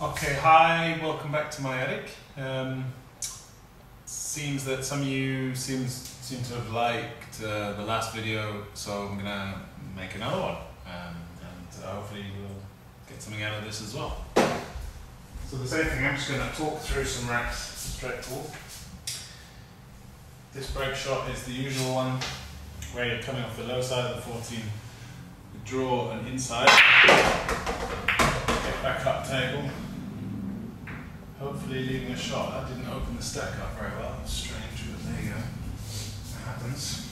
Okay, hi, welcome back to my attic. Seems that some of you seem to have liked the last video, so I'm gonna make another one, and hopefully we'll get something out of this as well. So the same thing, I'm just gonna talk through some racks straight forward. This brake shot is the usual one, where you're coming off the low side of the 14, you draw an inside, get back up table. Hopefully leaving a shot. That didn't open the stack up very well. That's strange, but there you go. That happens.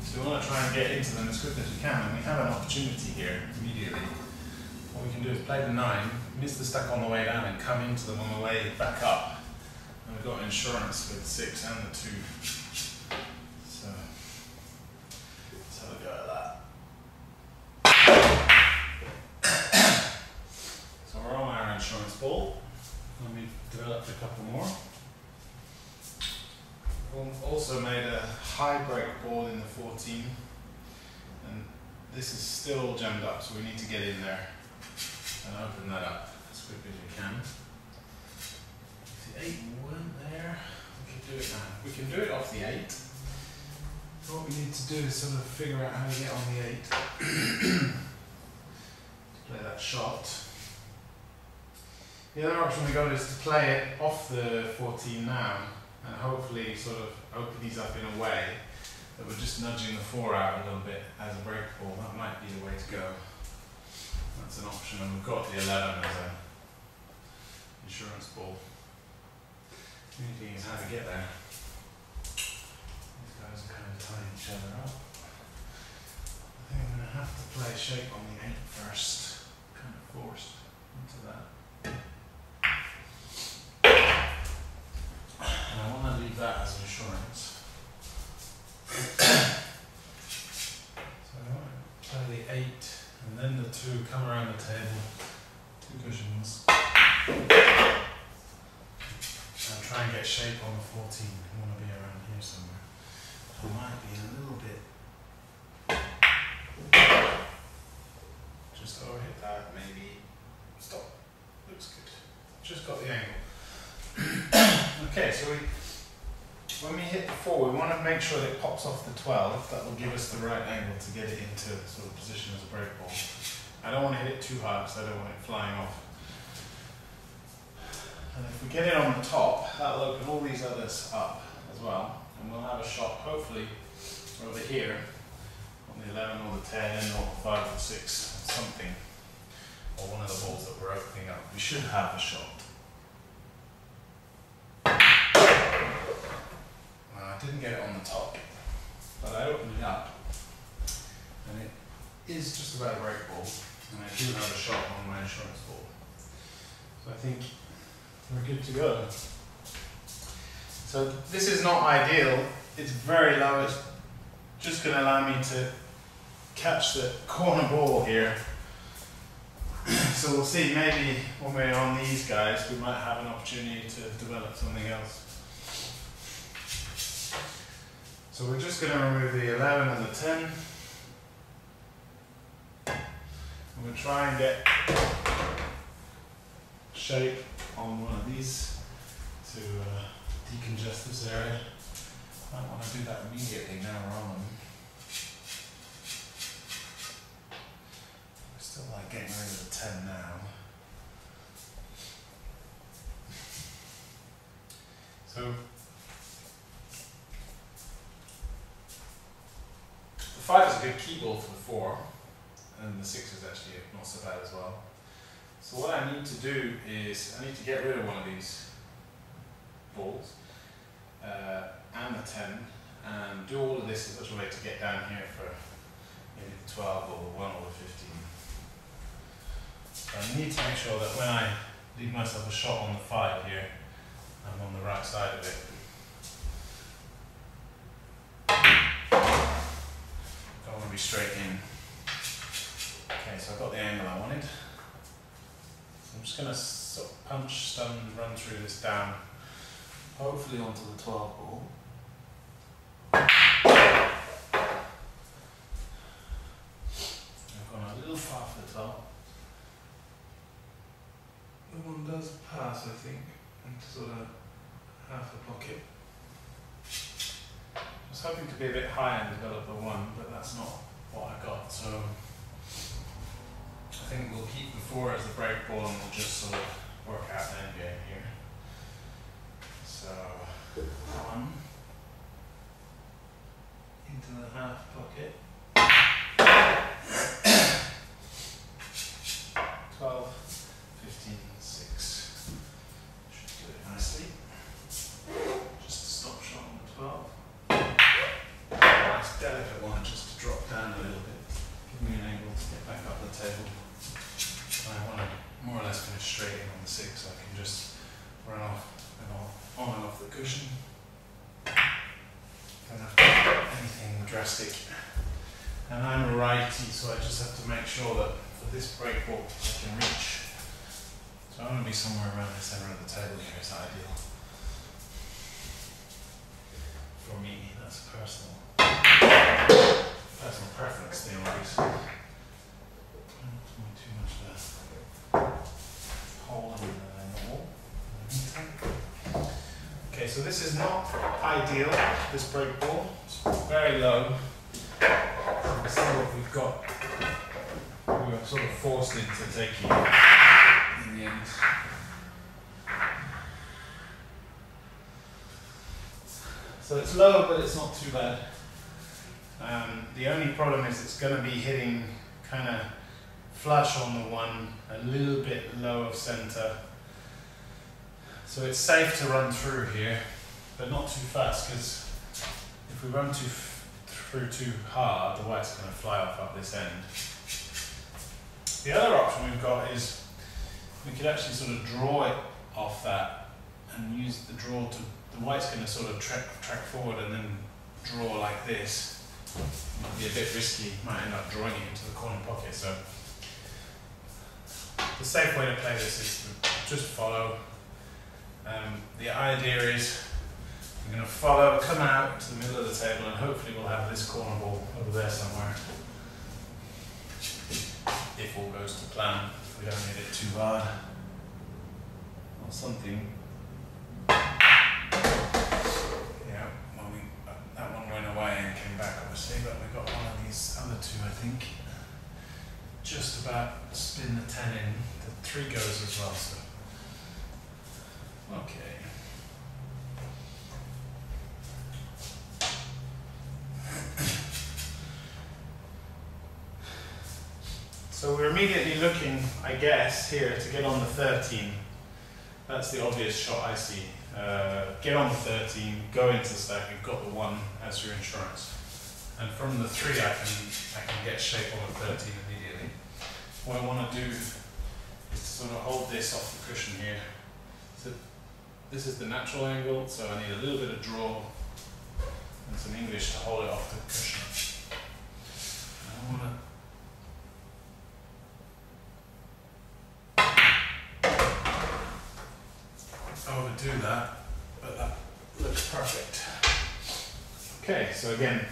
So we want to try and get into them as quick as we can, and we have an opportunity here immediately. What we can do is play the 9, miss the stack on the way down, and come into them on the way back up. And we've got insurance with the 6 and the 2. So let's have a go at that. Insurance ball, and we've developed a couple more. We've also made a high break ball in the 14, and this is still jammed up, so we need to get in there and open that up as quickly as we can. The 8 weren't there. We can do it now. We can do it off the 8. What we need to do is sort of figure out how to get on the 8. Play that shot. The other option we got is to play it off the 14 now, and hopefully sort of open these up in a way that we're just nudging the 4 out a little bit as a break ball. That might be the way to go. That's an option, and we've got the 11 as an insurance ball. The only thing is how to get there. These guys are kind of tying each other up. I think I'm going to have to play a shape on the 8 first, kind of forced into that. And I want to leave that as insurance. So I want to play the 8 and then the 2, come around the table, 2 cushions. And try and get shape on the 14. I want to be around here somewhere. I might be a little bit. Just overhit that, maybe. Stop. Looks good. Just got the angle. Okay, so when we hit the 4, we want to make sure that it pops off the 12. That will give us the right angle to get it into sort of position as a break ball. I don't want to hit it too hard because I don't want it flying off. And if we get it on the top, that'll open all these others up as well. And we'll have a shot, hopefully, over here on the 11 or the 10 or the 5 or 6, something. Or one of the balls that we're opening up. We should have a shot. I didn't get it on the top, but I opened it up, and it is just about a break ball, and I do have a shot on my insurance ball. So I think we're good to go. So this is not ideal. It's very low. It's just going to allow me to catch the corner ball here. So we'll see, maybe when we're on these guys, we might have an opportunity to develop something else. So we're just going to remove the 11 and the 10. And we'll try and get shape on one of these to decongest this area. I might want to do that immediately now we're on them. I still like getting rid of the 10 now. So the 5 is a good key ball for the 4, and the 6 is actually not so bad as well. So what I need to do is, I need to get rid of one of these balls, and the 10, and do all of this in such a way to get down here for maybe the 12 or the 1 or the 15. So I need to make sure that when I leave myself a shot on the 5 here, I'm on the right side of it. Don't want to be straight in. Okay, so I've got the angle I wanted. So I'm just going to sort of punch, stun, run through this down, hopefully onto the 12 ball. I've gone a little far for the 12. the one does pass, I think, into sort of half a pocket. I was hoping to be a bit high and develop the one, but that's not what I got, so I think we'll keep the 4 as the break ball and we'll just sort of work out the end game here. So 1 into the half pocket. 12, 15, 6. Should do it nicely. Just a stop shot on the 12. Nice delicate one, just to drop down a little bit. Give me an angle to get back up the table. I want to more or less finish straight in on the 6 so I can just run off and on and off the cushion. Don't have to do anything drastic. And I'm a righty, so I just have to make sure that for this break ball I can reach. So I want to be somewhere around the centre of the table here is ideal. For me, that's a personal preference thing, obviously. Too much of a hole in the wall. Okay, so this is not ideal, this break ball. It's very low. You see what we've got. We were sort of forced into taking it in the end. So it's low, but it's not too bad. The only problem is it's going to be hitting kind of flush on the 1, a little bit low of centre. So it's safe to run through here, but not too fast, because if we run through too hard, the white's going to fly off up this end. The other option we've got is we could actually sort of draw it off that and use the draw to, the white's going to sort of track forward and then draw like this. Might be a bit risky, might end up drawing it into the corner pocket, so the safe way to play this is to just follow. The idea is we're going to follow, come out to the middle of the table, and hopefully we'll have this corner ball over there somewhere. If all goes to plan, if we don't hit it too hard or something. Yeah, well, that one went away and came back obviously, but we got one of these other 2, I think. Just about spin the 10 in. The 3 goes as well, so. Okay. So we're immediately looking, I guess, here to get on the 13. That's the obvious shot I see. Get on the 13, go into the stack, you've got the 1 as your insurance. And from the 3 I can get shape on the 13 immediately. What I want to do is to sort of hold this off the cushion here. So this is the natural angle, so I need a little bit of draw and some English to hold it off the cushion. I want to overdo that, but that looks perfect. Okay, so again,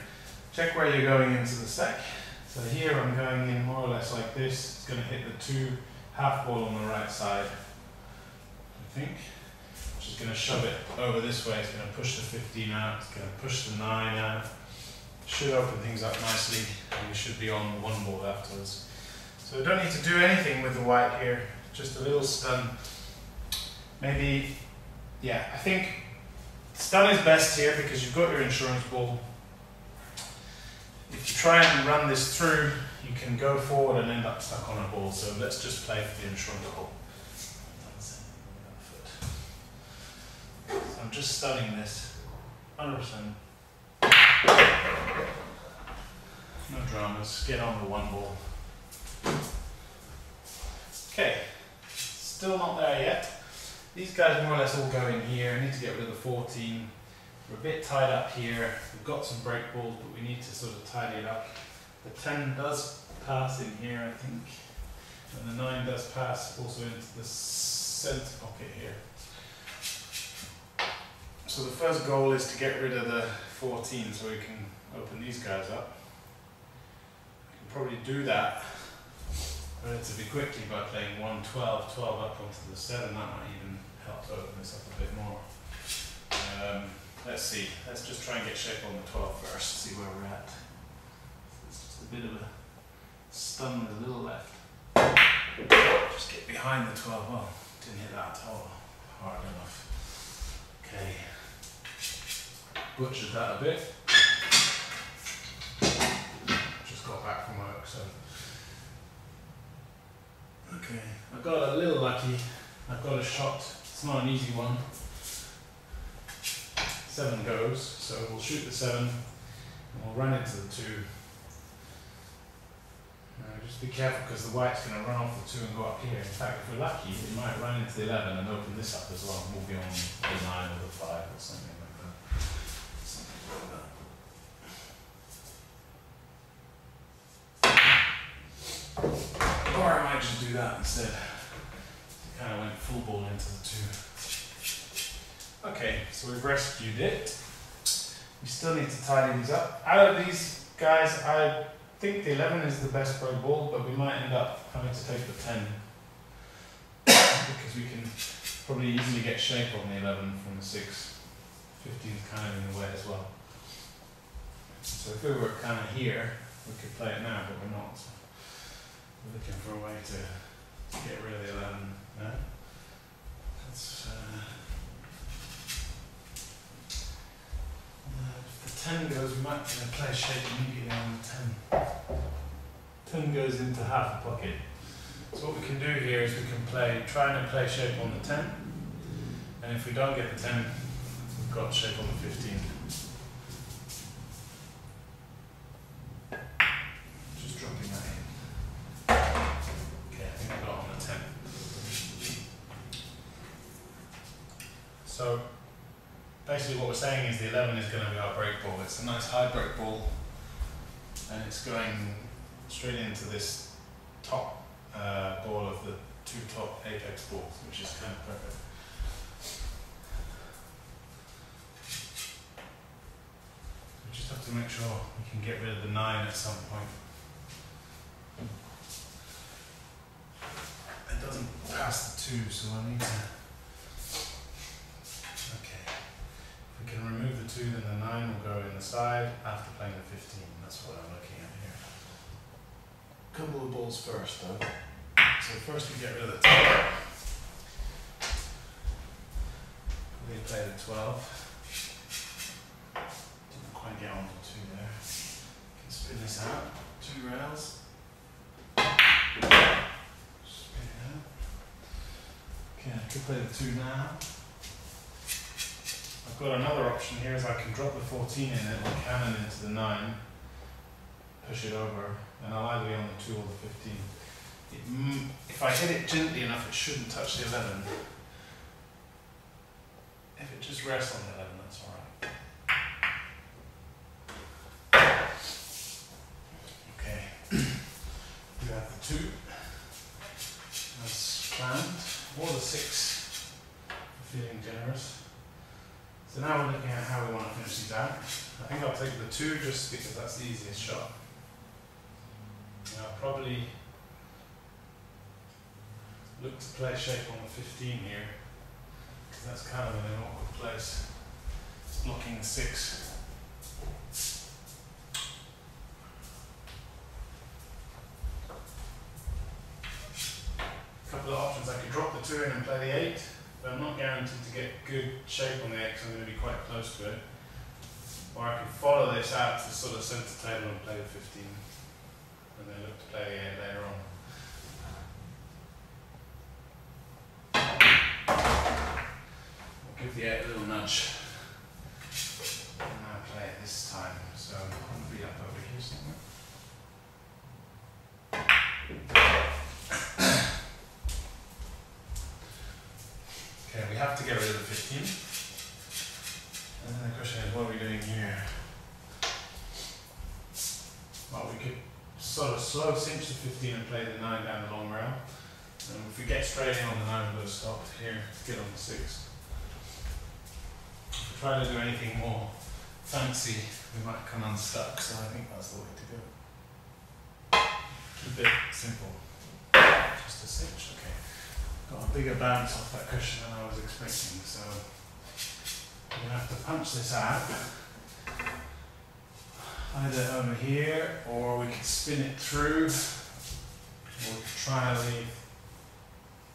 check where you're going into the stack. So here I'm going in more or less like this. It's going to hit the 2 half ball on the right side, I think. Which is going to shove it over this way. It's going to push the 15 out. It's going to push the 9 out. Should open things up nicely, and we should be on the 1 ball afterwards. So we don't need to do anything with the white here. Just a little stun. Maybe, yeah, I think stun is best here because you've got your insurance ball. If you try and run this through, you can go forward and end up stuck on a ball. So let's just play for the insurance ball. So I'm just stunning this, 100%. No dramas, get on the 1 ball. Okay, still not there yet. These guys more or less all go in here. I need to get rid of the 14. We're a bit tied up here. We've got some break balls, but we need to sort of tidy it up. The 10 does pass in here, I think. And the 9 does pass also into the centre pocket here. So the first goal is to get rid of the 14 so we can open these guys up. I can probably do that relatively quickly by playing 1, 12, 12 up onto the 7. That might even help to open this up a bit more. Let's see, let's just try and get shape on the 12 first, see where we're at. It's just a bit of a stun with a little left. Just get behind the 12, well, didn't hit that at all, hard enough. Okay, butchered that a bit. Just got back from work, so. Okay, I got a little lucky. I've got a shot, it's not an easy one. 7 goes, so we'll shoot the 7 and we'll run into the 2. Just be careful because the white's going to run off the 2 and go up here. In fact, if we're lucky, we might run into the 11 and open this up as well, moving on the 9 or the 5 or something like that. Or I might just do that instead. Kind of went full ball into the 2. Okay, so we've rescued it. We still need to tidy these up. Out of these guys, I think the 11 is the best break ball, but we might end up having to take the 10 because we can probably easily get shape on the 11 from the 6. 15 is kind of in the way as well. So if we were kind of here, we could play it now, but we're not. So we're looking for a way to get rid of the 11 now. That's, if the 10 goes, we might play shape immediately on the 10. 10 goes into half a pocket. So what we can do here is we can try and play shape on the 10, and if we don't get the 10, we've got shape on the 15. Just dropping that in. Okay, I think I got on the 10. So basically what we're saying is the 11 is going to be our break ball. It's a nice high break ball, and it's going straight into this top ball of the 2 top apex balls, which is kind of perfect. We just have to make sure we can get rid of the 9 at some point. It doesn't pass the 2, so I need to. Okay. If we can remove the 2, then the 9 will go in the side after playing the 15. That's what I'm looking at here. Couple of balls first, though. So first we get rid of the 10. We play the 12. Didn't quite get on the 2 there. Can spin this out. 2 rails. Spin it out. Okay, I could play the 2 now. I've got another option here, is I can drop the 14 in, it will cannon into the 9, push it over, and I'll either be on the 2 or the 15. If I hit it gently enough, it shouldn't touch the 11. If it just rests on the 11, that's alright. Okay, we have the 2, as planned, or the 6, feeling generous. So now we're looking at how we want to finish these out. I think I'll take the 2 just because that's the easiest shot. I'll probably look to play shape on the 15 here, because that's kind of in an awkward place. It's blocking the 6. A couple of options, I could drop the 2 in and play the 8, but I'm not guaranteed to get good shape on the 8 because I'm going to be quite close to it. Or I could follow this out to sort of centre table and play the 15, and then look to play the 8 later on. Give the 8 a little nudge. And now play it this time. So I'm going to be up over here somewhere. Okay, we have to get rid of the 15. And then the question is, what are we doing here? Well, we could sort of slow cinch the 15 and play the 9 down the long rail. And if we get straight in on the 9, we'll stop here to get on the 6. If we try to do anything more fancy, we might come unstuck, so I think that's the way to go. Keep it simple. just a cinch, okay. Got a bigger bounce off that cushion than I was expecting, so I'm going to have to punch this out. Either over here, or we could spin it through, or we could try and leave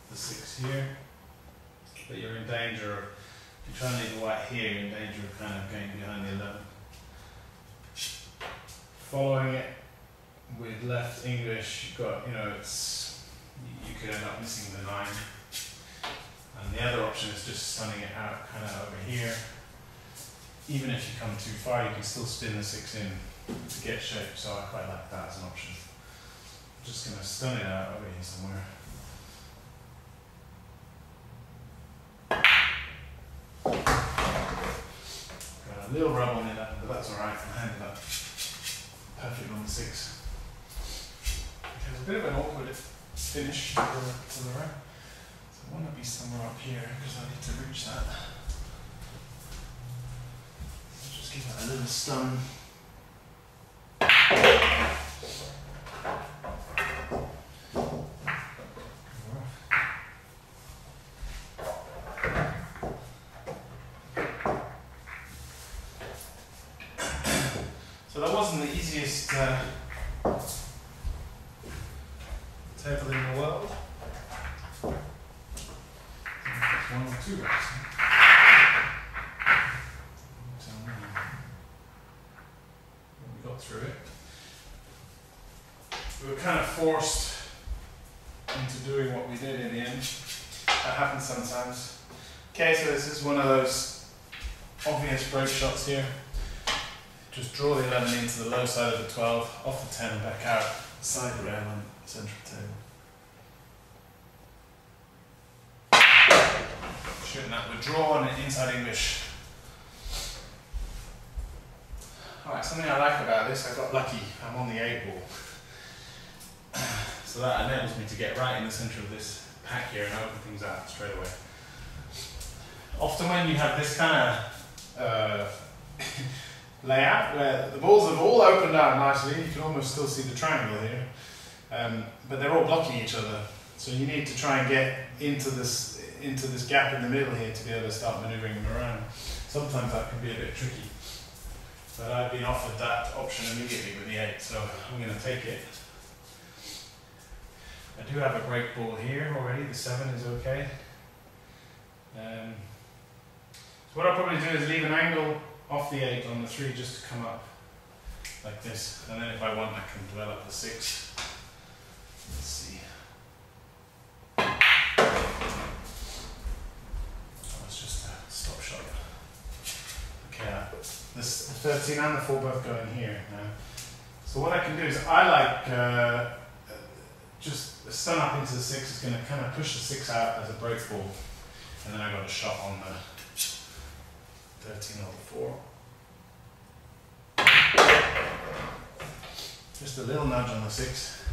the 6 here. But you're in danger of, if you try and leave the white here, you're in danger of kind of going behind the 11. Following it with left English, you've got, you know, you could end up missing the 9. And the other option is just stunning it out kind of over here. Even if you come too far, you can still spin the 6 in to get shape, so I quite like that as an option. I'm just going to stun it out over here somewhere. Got a little rub on it, but that's alright, I handled that perfect on the 6. Okay, it's a bit of an awkward finish to the right. So I want to be somewhere up here because I need to reach that. So just give that a little stun. So that wasn't the easiest table in the world. One or two reps. We got through it. We were kind of forced into doing what we did in the end. That happens sometimes. Okay, so this is one of those obvious break shots here. Just draw the 11 into the low side of the 12, off the 10, back out, side rail and central table. Shooting that with draw and inside English. Alright, something I like about this, I got lucky, I'm on the 8 ball. So that enables me to get right in the centre of this pack here and open things out straight away. Often when you have this kind of layout where the balls have all opened out nicely, you can almost still see the triangle here, but they're all blocking each other, so you need to try and get into this gap in the middle here to be able to start manoeuvring them around. Sometimes that can be a bit tricky, but I've been offered that option immediately with the 8, so I'm going to take it. I do have a break ball here already, the 7 is okay. So what I'll probably do is leave an angle off the 8 on the 3 just to come up like this, and then if I want I can develop the 6. Let's see. That was just a stop shot. Okay, the 13 and the 4 both go in here now. So what I can do is I like just stun up into the 6 is going to kind of push the 6 out as a break ball, and then I got a shot on the 13 over 4. Just a little nudge on the 6,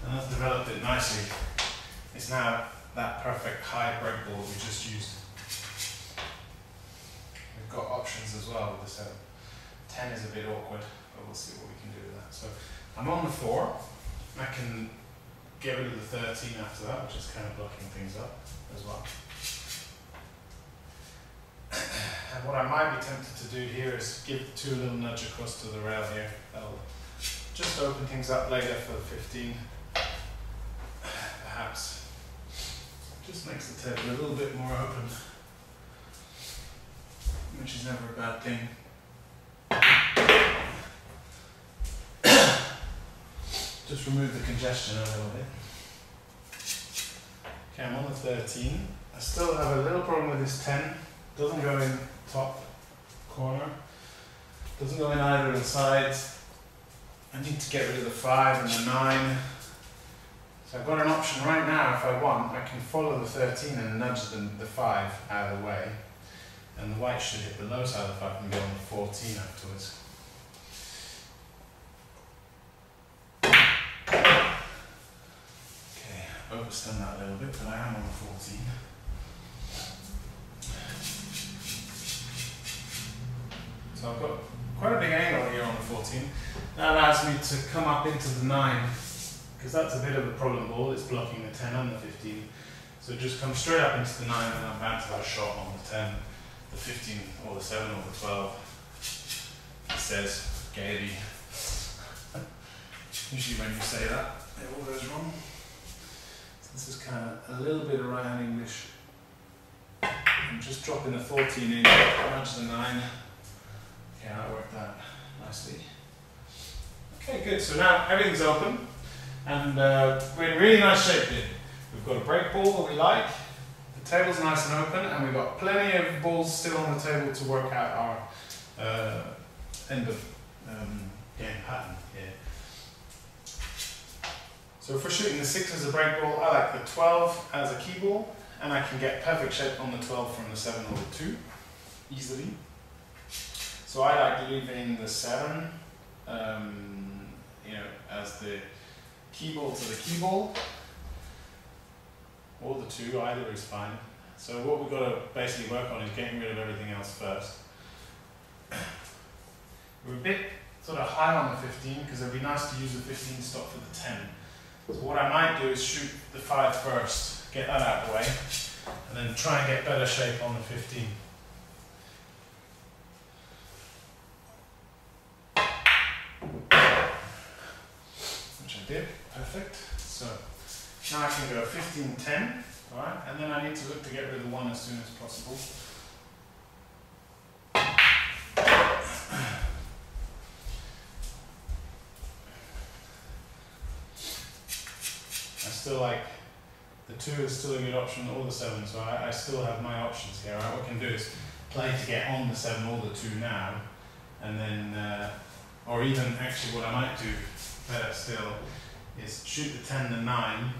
and that's developed it nicely. It's now that perfect high break ball we just used. We've got options as well with the 7. 10 is a bit awkward, but we'll see what we can do with that. So I'm on the 4. I can get rid of the 13 after that, which is kind of blocking things up as well. And what I might be tempted to do here is give the 2 a little nudge across to the rail here. That'll just open things up later for the 15, perhaps. Just makes the table a little bit more open, which is never a bad thing. Just remove the congestion a little bit. Okay, I'm on the 13. I still have a little problem with this 10. Doesn't go in top corner. Doesn't go in either of the sides. I need to get rid of the 5 and the 9. So I've got an option right now, if I want, I can follow the 13 and nudge the 5 out of the way. And the white should hit the low side of the 5 and go on the 14 afterwards. Okay, I've overstun that a little bit, but I am on the 14. So I've got quite a big angle here on the 14. That allows me to come up into the 9 because that's a bit of a problem ball. It's blocking the 10 and the 15. So just come straight up into the 9 and I'm bound to have a shot on the 10, the 15 or the 7 or the 12. It says Gaiety. Usually when you say that, it all goes wrong. So this is kind of a little bit of right hand English. I'm just dropping the 14 in, nudge the 9. Okay, that worked out nicely. Okay, good. So now everything's open and we're in really nice shape here. We've got a break ball that we like, the table's nice and open, and we've got plenty of balls still on the table to work out our end of game pattern here. So if we're shooting the 6 as a break ball, I like the 12 as a key ball, and I can get perfect shape on the 12 from the 7 or the 2 easily. So I like leaving the 7 you know, as the key ball to the key ball, or the 2, either is fine. So what we've got to basically work on is getting rid of everything else first. We're a bit sort of high on the 15 because it'd be nice to use the 15 stop for the 10. So what I might do is shoot the 5 first, get that out of the way, and then try and get better shape on the 15. Which I did, perfect. So now I can go 15, 10, alright, and then I need to look to get rid of the 1 as soon as possible. I still like the 2 is still a good option, or the 7, so I still have my options here. Right? What I can do is play to get on the 7 or the 2 now, and then, or even actually what I might do better still is shoot the 10, the 9,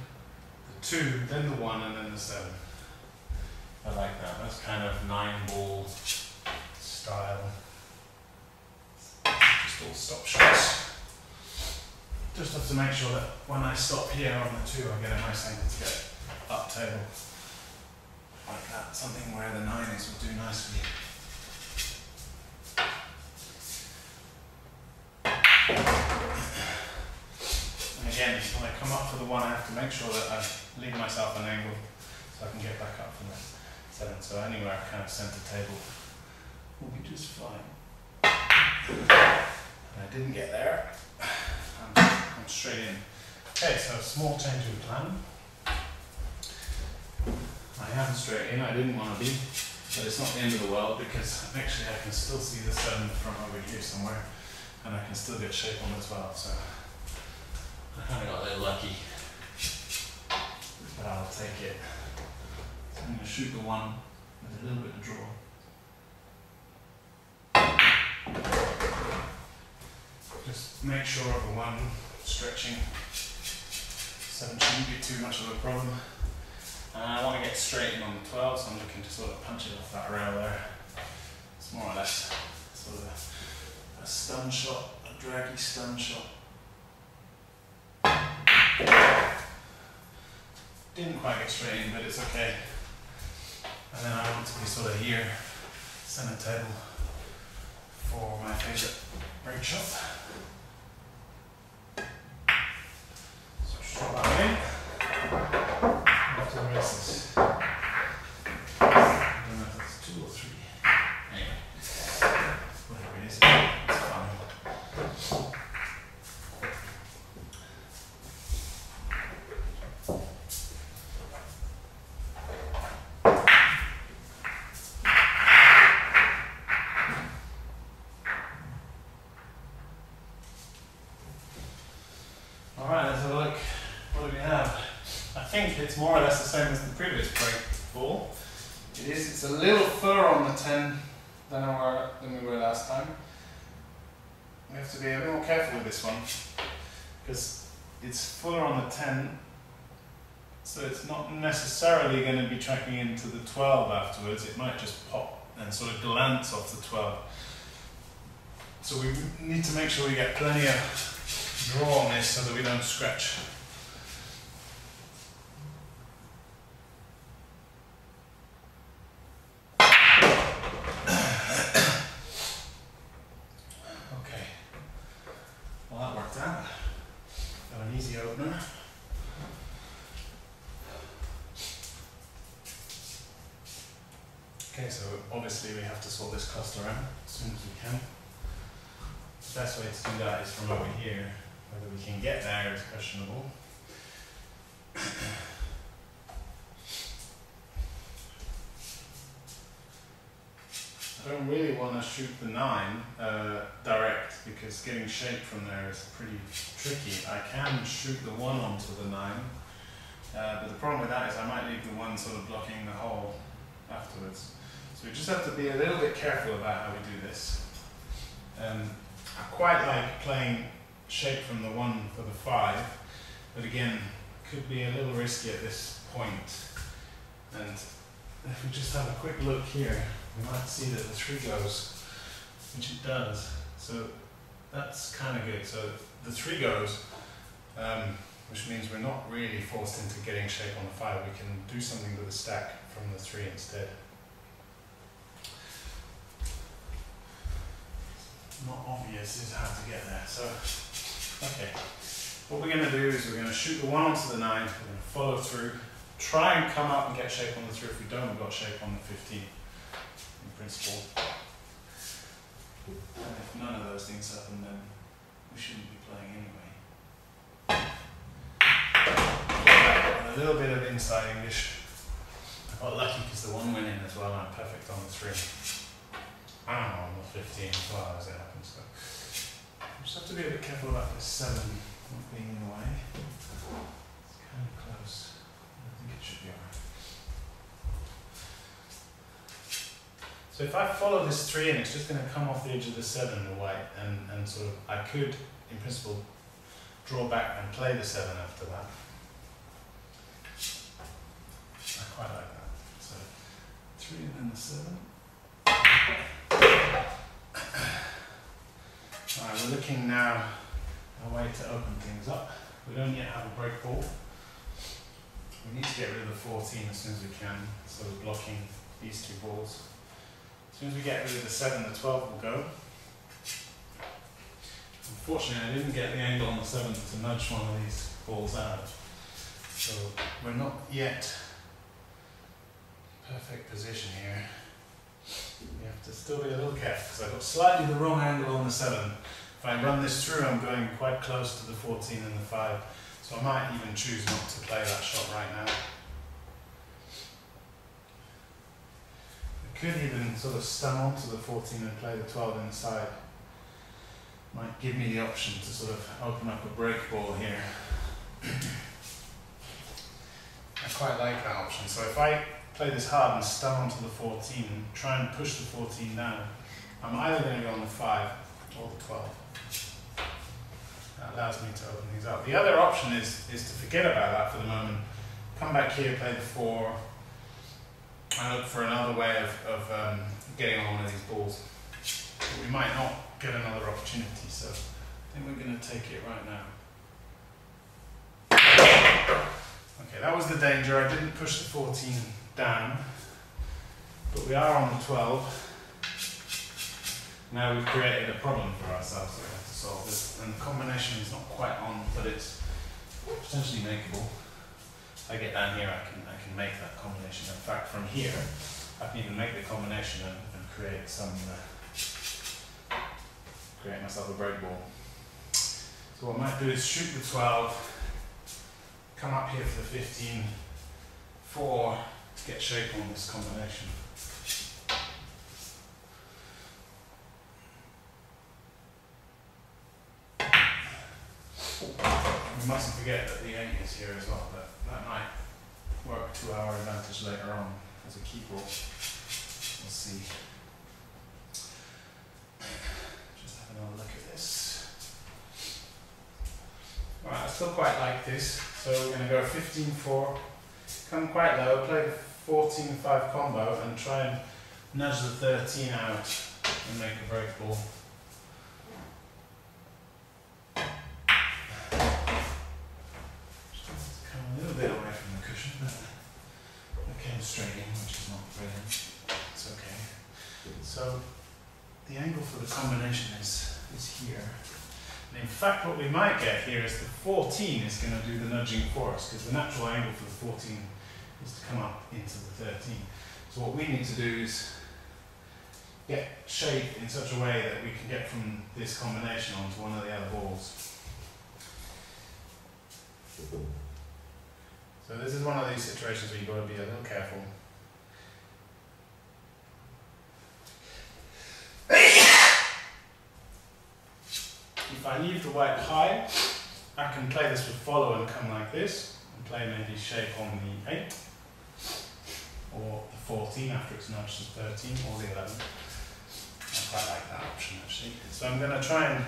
2, then the 1, and then the 7. I like that. That's kind of 9 ball style. Just all stop shots. Just have to make sure that when I stop here on the 2, I get a nice angle to get up table. Like that. Something where the 9 is will do nicely. And again, when I come up for the 1, I have to make sure that I leave myself an angle so I can get back up for the 7. So anywhere I kind of centre table will be just fine. And I didn't get there. I'm straight in. Okay, so small change of plan. I am straight in. I didn't want to be, but it's not the end of the world because actually I can still see the 7 from over here somewhere, and I can still get shape on the 12. So I kind of got a little lucky, but I'll take it. So I'm going to shoot the 1 with a little bit of draw. Just make sure of the 1 stretching. 7 shouldn't be too much of a problem. And I want to get straight in on the 12, so I'm looking to sort of punch it off that rail there. It's more or less sort of a stun shot, a draggy stun shot. Didn't quite get straight in, but it's okay. And then I want to be sort of here, centre table, for my favourite break shot. So shot that in. Off to the races. I don't know if that's 2 or 3. Anyway, whatever it is, it's fun. Alright, let's have a look. What do we have? I think it's more or less the same as the previous break ball. It's a little further on the 10 than we were last time. We have to be a bit more careful with this one because it's fuller on the 10, so it's not necessarily going to be tracking into the 12 afterwards. It might just pop and sort of glance off the 12. So we need to make sure we get plenty of draw on this so that we don't scratch. Okay, well that worked out. Got an easy opener. Okay, so obviously we have to sort this cluster out as soon as we can. The best way to do that is from over here. Whether we can get there is questionable. I don't really want to shoot the 9 direct because getting shape from there is pretty tricky. I can shoot the 1 onto the 9, but the problem with that is I might leave the 1 sort of blocking the hole afterwards. So we just have to be a little bit careful about how we do this. I quite like playing shape from the 1 for the 5, but again, could be a little risky at this point. And if we just have a quick look here, we might see that the 3 goes, which it does. So that's kind of good. So the 3 goes, which means we're not really forced into getting shape on the 5. We can do something with the stack from the 3 instead. Not obvious is how to get there. So, okay. What we're going to do is we're going to shoot the 1 onto the 9, we're going to follow through, try and come up and get shape on the 3. If we don't, we've got shape on the 15 in principle. And if none of those things happen, then we shouldn't be playing anyway. A little bit of inside English. I got lucky because the 1 went in as well and I'm perfect on the 3. I don't know, on the 15 as well as it happens. So we just have to be a bit careful about this 7 not being in the way. It's kind of close. I think it should be alright. So if I follow this 3 in, it's just going to come off the edge of the 7, the white, and sort of, I could, in principle, draw back and play the 7 after that. I quite like that. So 3 and then the 7. Alright, we're looking now a way to open things up. We don't yet have a break ball. We need to get rid of the 14 as soon as we can, so we're blocking these 2 balls. As soon as we get rid of the 7, the 12 will go. Unfortunately, I didn't get the angle on the 7 to nudge one of these balls out. So we're not yet perfect position here. We have to still be a little careful because I've got slightly the wrong angle on the 7. If I run this through, I'm going quite close to the 14 and the 5. So I might even choose not to play that shot right now. I could even sort of stun onto the 14 and play the 12 inside. Might give me the option to sort of open up a break ball here. I quite like that option. So if I play this hard and stun onto the 14 and try and push the 14 down, I'm either going to go on the 5 or the 12. That allows me to open things up. The other option is to forget about that for the moment, come back here, play the 4, and look for another way of getting on one of these balls. But we might not get another opportunity, so I think we're going to take it right now. Okay, that was the danger. I didn't push the 14 down, but we are on the 12. Now we've created a problem for ourselves, so we have to solve this. And the combination is not quite on, but it's potentially makeable. If I get down here, I can make that combination. In fact, from here, I can even make the combination and create some, create myself a break ball. So what I might do is shoot the 12, come up here for the 15, 4 to get shape on this combination. We mustn't forget that the 8 is here as well, but that might work to our advantage later on as a key ball. We'll see. Just have another look at this. Alright, I still quite like this, so we're going to go 15-4, come quite low, play the 14-5 combo and try and nudge the 13 out and make a break ball. A little bit away from the cushion, but I came straight in, which is not brilliant. It's okay. So the angle for the combination is here. And in fact, what we might get here is the 14 is going to do the nudging for us, because the natural angle for the 14 is to come up into the 13. So what we need to do is get shape in such a way that we can get from this combination onto one of the other balls. So this is one of these situations where you've got to be a little careful. If I leave the white high, I can play this with follow and come like this, and play maybe shape on the 8, or the 14 after it's nudged to 13, or the 11. I quite like that option actually. So I'm going to try and,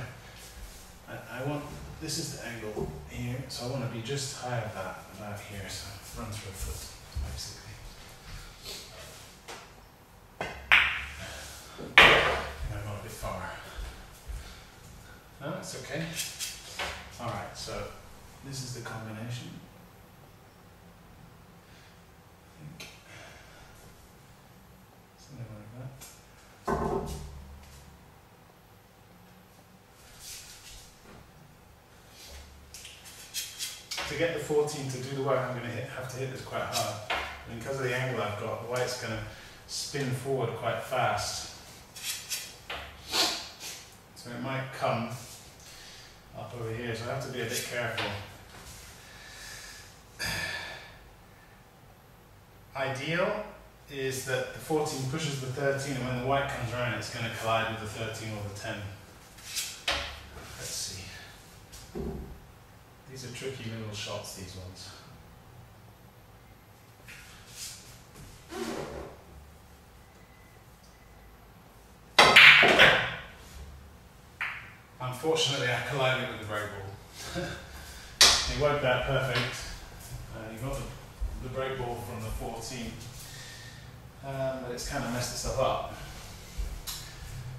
I want, this is the angle here, so I want to be just high of that, about here, so run through a foot, basically. I think I got a bit far. No, it's okay. Alright, so this is the combination. I think something like that. To get the 14 to do the work, I'm going to have to hit this quite hard. And because of the angle I've got, the white's going to spin forward quite fast. So it might come up over here, so I have to be a bit careful. Ideal is that the 14 pushes the 13, and when the white comes around, it's going to collide with the 13 or the 10. Let's see. These are tricky little shots, these ones. Unfortunately, I collided with the break ball. It worked out perfect. You got the break ball from the 14, but it's kind of messed itself up.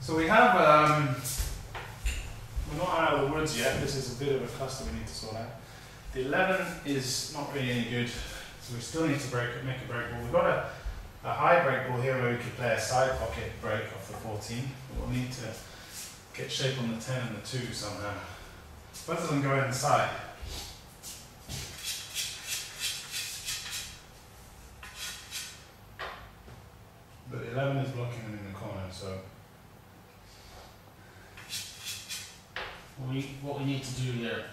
So we have, we're not out of the woods yet. This is a bit of a cluster we need to sort out. The 11 is not really any good, so we still need to make a break ball. We've got a high break ball here where we could play a side pocket break off the 14, but we'll need to get shape on the 10 and the 2 somehow. Both of them go inside. But the 11 is blocking them in the corner, so what we need to do here,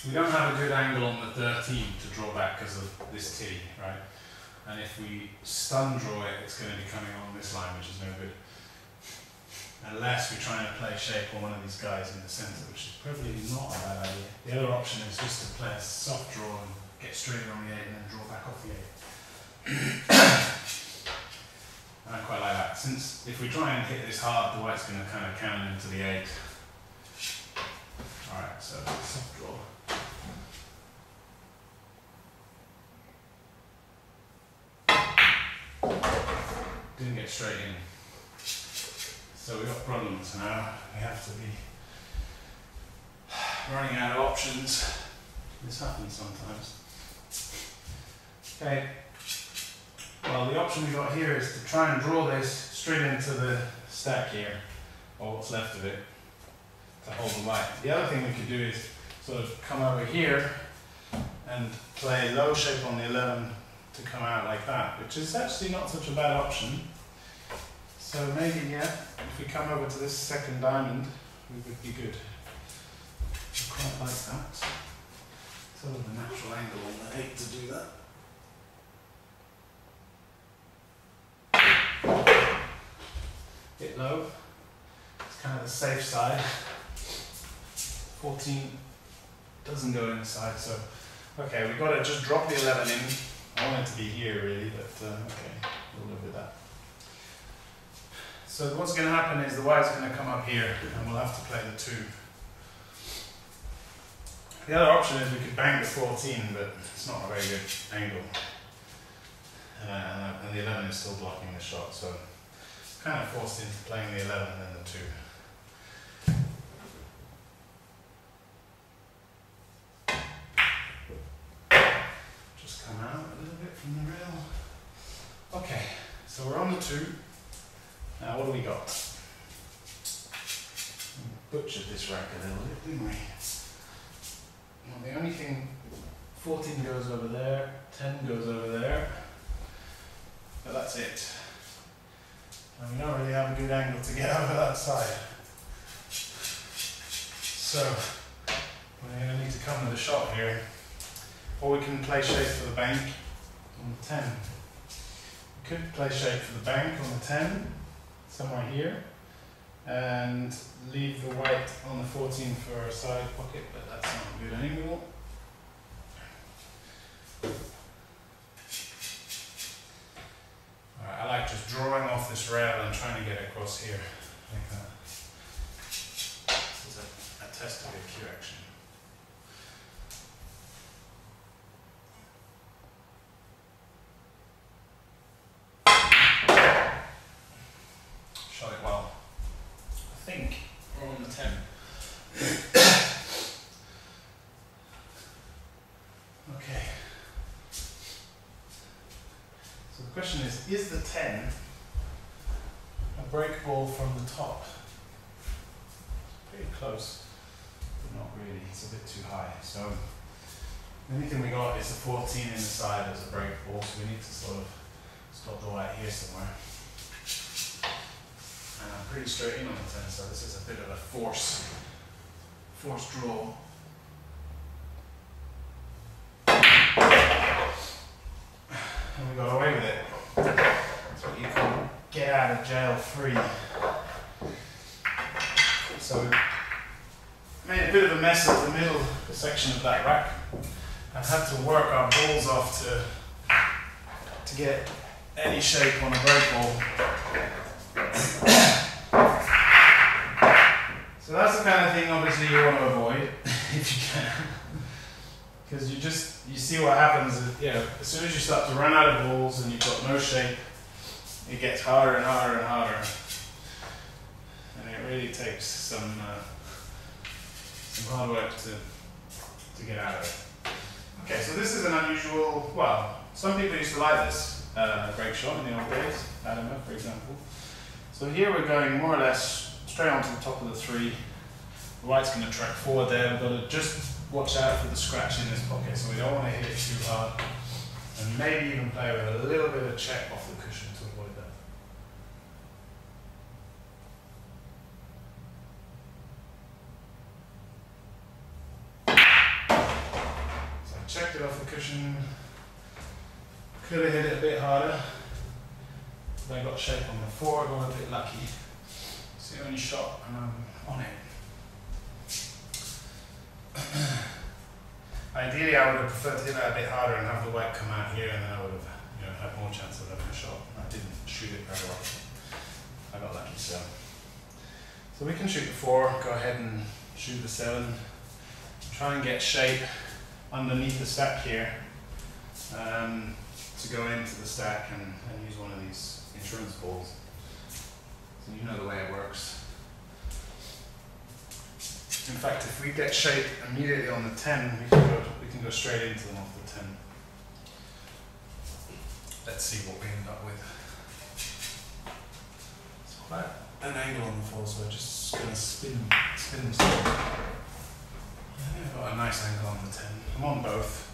we don't have a good angle on the 13 to draw back because of this T, right? And if we stun draw it, it's going to be coming on this line, which is no good. Unless we try and play shape on one of these guys in the centre, which is probably not a bad idea. The other option is just to play a soft draw and get straight on the 8 and then draw back off the 8. And I quite like that. Since if we try and hit this hard, the white's going to kind of cannon into the 8. Alright, so soft draw. Didn't get straight in. So we've got problems now. We have to be running out of options. This happens sometimes. Okay. Well, the option we've got here is to try and draw this straight into the stack here, or what's left of it, to hold the white. The other thing we could do is sort of come over here and play low shape on the 11 to come out like that, which is actually not such a bad option. So maybe, yeah, if we come over to this second diamond, we would be good. I quite like that. Sort of a natural angle on the 8 to do that. Hit low. It's kind of the safe side. 14 doesn't go inside, so okay, we've got to just drop the 11 in. I want it to be here really, but okay, we'll live with that. So what's going to happen is the white's going to come up here and we'll have to play the 2. The other option is we could bank the 14, but it's not a very good angle. And the 11 is still blocking the shot, so kind of forced into playing the 11 and then the 2. Just come out a little bit from the rail. Okay, so we're on the 2. Now what do we got? We butchered this rack a little bit, didn't we? Well, the only thing, 14 goes over there, 10 goes over there. but that's it. And we don't really have a good angle to get over that side. So we're going to need to come with a shot here. Or we can play shape for the bank on the 10. We could play shape for the bank on the 10, somewhere here, and leave the white on the 14 for a side pocket, but that's not a good angle. Alright, I like just drawing off this rail and trying to get across here, like that. This is a test of your cue action. Shot it well. I think we're on the 10. Okay. So the question is the 10 a break ball from the top? It's pretty close, but not really. It's a bit too high. So the only thing we got is a 14 in the side as a break ball, so we need to sort of stop the white here somewhere. And I'm pretty straight in on the 10, so this is a bit of a forced draw. And we got away with it. That's what you call get out of jail free. So we made a bit of a mess of the middle section of that rack. I've had to work our balls off to get any shape on a break ball. So that's the kind of thing obviously you want to avoid if you can. Because you see what happens, as soon as you start to run out of balls and you've got no shape, it gets harder and harder and harder. And it really takes some hard work to get out of it. Okay, so this is an unusual, well, some people used to like this break shot in the old days, Adama for example. So here we're going more or less straight onto the top of the 3. The white's going to track forward there. We've got to just watch out for the scratch in this pocket, so we don't want to hit it too hard. And maybe even play with a little bit of check off the cushion to avoid that. So I checked it off the cushion. Could have hit it a bit harder. But I got shape on the 4, I got a bit lucky. It's the only shot and I'm on it. Ideally, I would have preferred to hit that a bit harder and have the white come out here, and then I would have had more chance of having a shot. I didn't shoot it very well. I got lucky, so we can shoot the 4, go ahead and shoot the 7. Try and get shape underneath the stack here to go into the stack and use one of these insurance balls. So you know the way it works. In fact, if we get shape immediately on the 10, we can go straight into them off the 10. Let's see what we end up with. It's quite an angle on the 4, so I'm just going to spin this. I think I've got a nice angle on the 10. I'm on both.